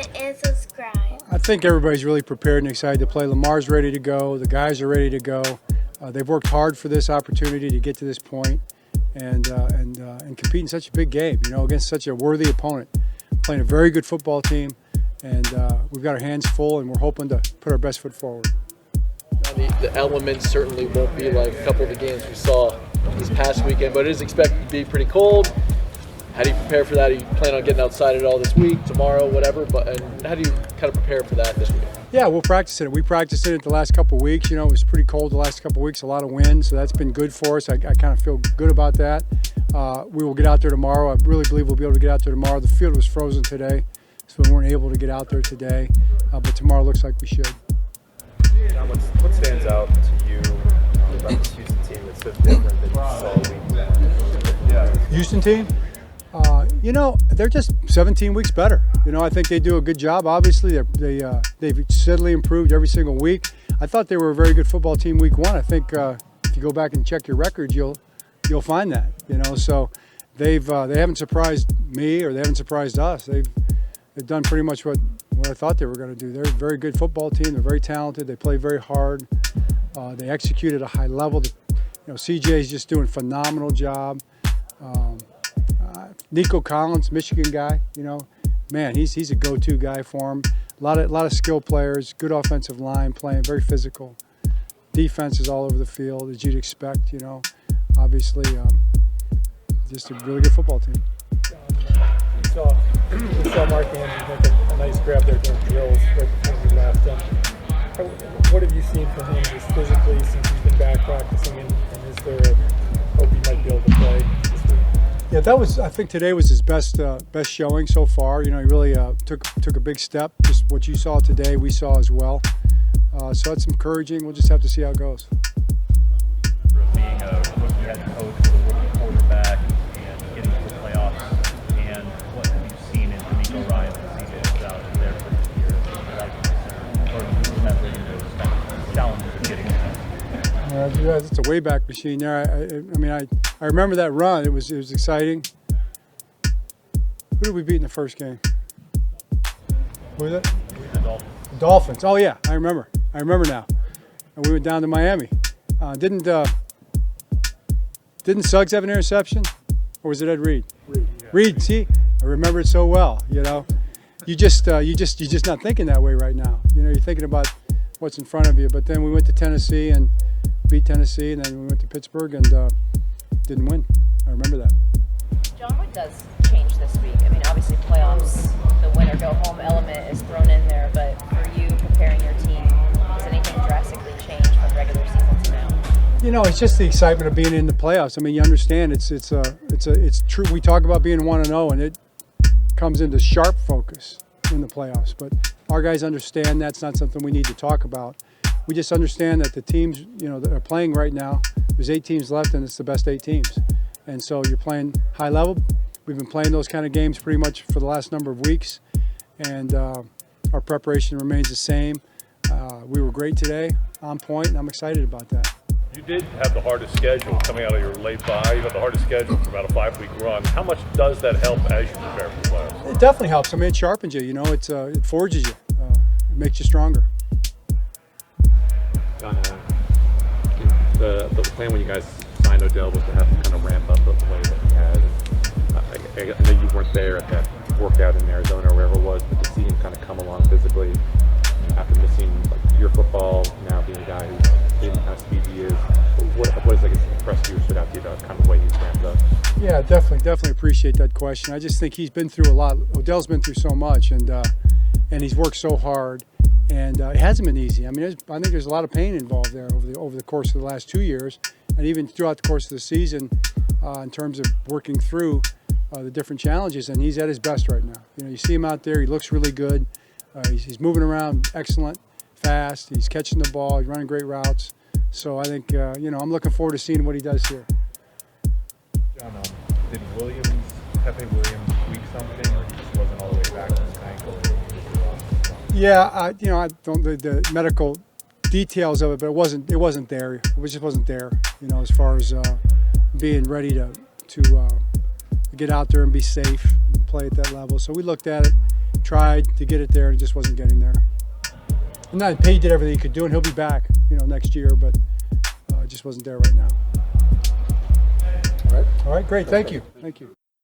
comment, and subscribe. I think everybody's really prepared and excited to play. Lamar's ready to go. The guys are ready to go. They've worked hard for this opportunity to get to this point and compete in such a big game, against such a worthy opponent. Playing a very good football team, and we've got our hands full, and we're hoping to put our best foot forward. The elements certainly won't be like a couple of the games we saw this past weekend, but it is expected to be pretty cold. How do you prepare for that? Are you planning on getting outside at all this week, tomorrow, whatever? And how do you kind of prepare for that this week? Yeah, we'll practice it. We practiced it the last couple of weeks. It was pretty cold the last couple of weeks, a lot of wind, so that's been good for us. I kind of feel good about that. We will get out there tomorrow. I really believe we'll be able to get out there tomorrow. The field was frozen today, so we weren't able to get out there today, but tomorrow looks like we should. John, what stands out to you about this Houston team that's so different than you saw week? Houston team? They're just 17 weeks better. I think they do a good job. Obviously, they've steadily improved every single week. I thought they were a very good football team week one. I think if you go back and check your records, you'll find that. So they haven't surprised me or they haven't surprised us. They've done pretty much what I thought they were going to do. They're a very good football team. They're very talented. They play very hard. They execute at a high level. CJ's just doing a phenomenal job. Nico Collins, Michigan guy, man, he's a go-to guy for him. A lot of skill players, good offensive line, playing very physical. Defense is all over the field, as you'd expect, Obviously, just a really good football team. We saw Mark Andrews make a nice grab there during drills right before we left. What have you seen from him just physically since he's been back practicing, and is there a hope he might be able to play this week? Yeah, I think today was his best showing so far. He really took a big step. Just what you saw today, we saw as well. So it's encouraging. We'll just have to see how it goes. Being a rookie head coach with a rookie quarterback and getting to the playoffs, and what have you seen in D'Amico Ryan and CJ out there for this year? Or remembering those kind of challenges of getting there? Yeah, it's a way back machine there. I remember that run. It was exciting. Who did we beat in the first game? Who was it? The Dolphins. The Dolphins. Oh yeah, I remember now. And we went down to Miami. Didn't Suggs have an interception, or was it Ed Reed? Reed. See, I remember it so well. You just not thinking that way right now. You're thinking about what's in front of you. But then we went to Tennessee and beat Tennessee, and then we went to Pittsburgh and didn't win. I remember that. John, what does change this week? Obviously playoffs, the win-or-go-home element is thrown in there, but for you preparing your team, has anything drastically changed from regular season to now? It's just the excitement of being in the playoffs. You understand it's true. We talk about being 1-0, and it comes into sharp focus in the playoffs. But our guys understand that's not something we need to talk about. We just understand that the teams, that are playing right now, there's 8 teams left, and it's the best 8 teams. And so you're playing high level. We've been playing those kind of games pretty much for the last number of weeks, and our preparation remains the same. We were great today, on point, and I'm excited about that. You did have the hardest schedule coming out of your late bye. You had the hardest schedule for about a 5-week run. How much does that help as you prepare for the playoffs? It definitely helps. It sharpens you. It forges you. It makes you stronger. John, the plan when you guys signed Odell was to have him kind of ramp up the way that he has. And I know you weren't there at that workout in Arizona or wherever it was, but to see him kind of come along physically after missing your football, now being a guy who's in how speedy he is, what is impressed you or stood out to you about kind of the way he's ramped up? Yeah, definitely appreciate that question. I just think he's been through a lot. Odell's been through so much, and he's worked so hard. And it hasn't been easy. I think there's a lot of pain involved there over the course of the last 2 years, and even throughout the course of the season, in terms of working through the different challenges. And he's at his best right now. You see him out there. He looks really good. He's moving around excellent, fast. He's catching the ball. He's running great routes. So I think I'm looking forward to seeing what he does here. John, did Pepe Williams tweak something, or he just wasn't all the way back to his ankle? Yeah, I don't the medical details of it, but it wasn't there. It just wasn't there. As far as being ready to get out there and be safe and play at that level. So we looked at it. tried to get it there, and it just wasn't getting there. And then Pay did everything he could do, and he'll be back, next year, but it just wasn't there right now. All right. All right, great. Thank you. Thank you.